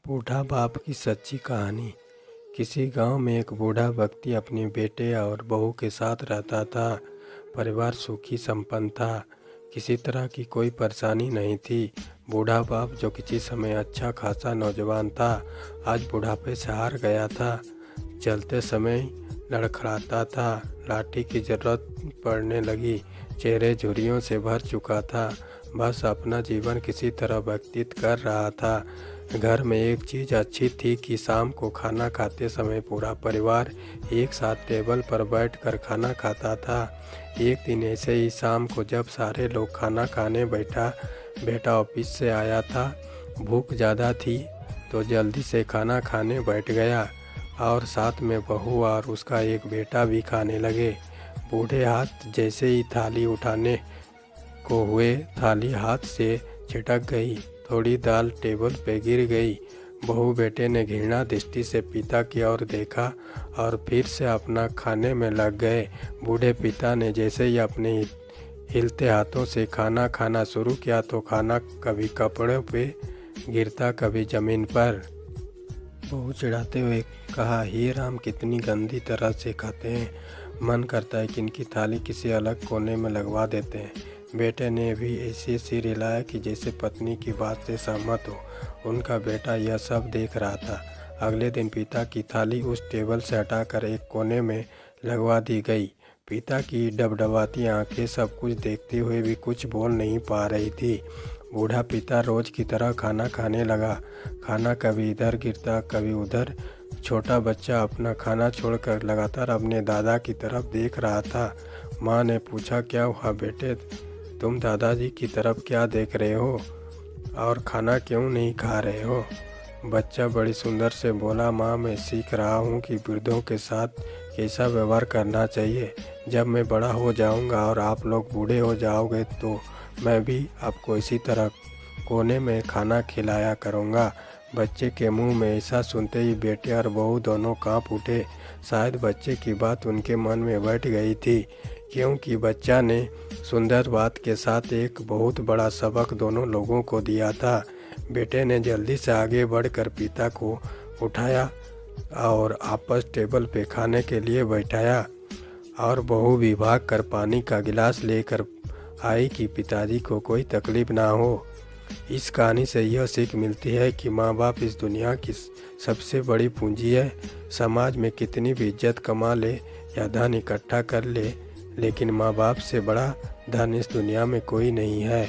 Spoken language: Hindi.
बूढ़ा बाप की सच्ची कहानी। किसी गांव में एक बूढ़ा व्यक्ति अपने बेटे और बहू के साथ रहता था। परिवार सुखी संपन्न था। किसी तरह की कोई परेशानी नहीं थी। बूढ़ा बाप, जो किसी समय अच्छा खासा नौजवान था, आज बुढ़ापे से हार गया था। चलते समय लड़खड़ाता था। लाठी की जरूरत पड़ने लगी। चेहरे झुर्रियों से भर चुका था। बस अपना जीवन किसी तरह व्यतीत कर रहा था। घर में एक चीज़ अच्छी थी कि शाम को खाना खाते समय पूरा परिवार एक साथ टेबल पर बैठकर खाना खाता था। एक दिन ऐसे ही शाम को जब सारे लोग खाना खाने बेटा ऑफिस से आया था। भूख ज़्यादा थी तो जल्दी से खाना खाने बैठ गया और साथ में बहू और उसका एक बेटा भी खाने लगे। बूढ़े हाथ जैसे ही थाली उठाने को हुए, थाली हाथ से छिटक गई। थोड़ी दाल टेबल पे गिर गई। बहू बेटे ने घृणा दृष्टि से पिता की ओर देखा और फिर से अपना खाने में लग गए। बूढ़े पिता ने जैसे ही अपने हिलते हाथों से खाना खाना शुरू किया तो खाना कभी कपड़ों पे गिरता, कभी जमीन पर। बहू चिढ़ाते हुए कहा, हे राम, कितनी गंदी तरह से खाते हैं। मन करता है कि इनकी थाली किसी अलग कोने में लगवा देते हैं। बेटे ने भी ऐसे सिर हिलाया कि जैसे पत्नी की बात से सहमत हो। उनका बेटा यह सब देख रहा था। अगले दिन पिता की थाली उस टेबल से हटाकर एक कोने में लगवा दी गई। पिता की डबडबाती आंखें सब कुछ देखते हुए भी कुछ बोल नहीं पा रही थी। बूढ़ा पिता रोज की तरह खाना खाने लगा। खाना कभी इधर गिरता, कभी उधर। छोटा बच्चा अपना खाना छोड़कर लगातार अपने दादा की तरफ देख रहा था। माँ ने पूछा, क्या हुआ बेटे, तुम दादाजी की तरफ क्या देख रहे हो और खाना क्यों नहीं खा रहे हो? बच्चा बड़ी सुंदर से बोला, माँ, मैं सीख रहा हूँ कि वृद्धों के साथ कैसा व्यवहार करना चाहिए। जब मैं बड़ा हो जाऊँगा और आप लोग बूढ़े हो जाओगे तो मैं भी आपको इसी तरह कोने में खाना खिलाया करूँगा। बच्चे के मुंह में ऐसा सुनते ही बेटे और बहू दोनों कांप उठे। शायद बच्चे की बात उनके मन में बैठ गई थी, क्योंकि बच्चा ने सुंदर बात के साथ एक बहुत बड़ा सबक दोनों लोगों को दिया था। बेटे ने जल्दी से आगे बढ़कर पिता को उठाया और आपस टेबल पे खाने के लिए बैठाया और बहू भी भाग कर पानी का गिलास लेकर आई कि पिताजी को कोई तकलीफ ना हो। इस कहानी से यह सीख मिलती है कि माँ बाप इस दुनिया की सबसे बड़ी पूंजी है। समाज में कितनी भी इज्जत कमा ले या धन इकट्ठा कर ले, लेकिन माँ बाप से बड़ा धन इस दुनिया में कोई नहीं है।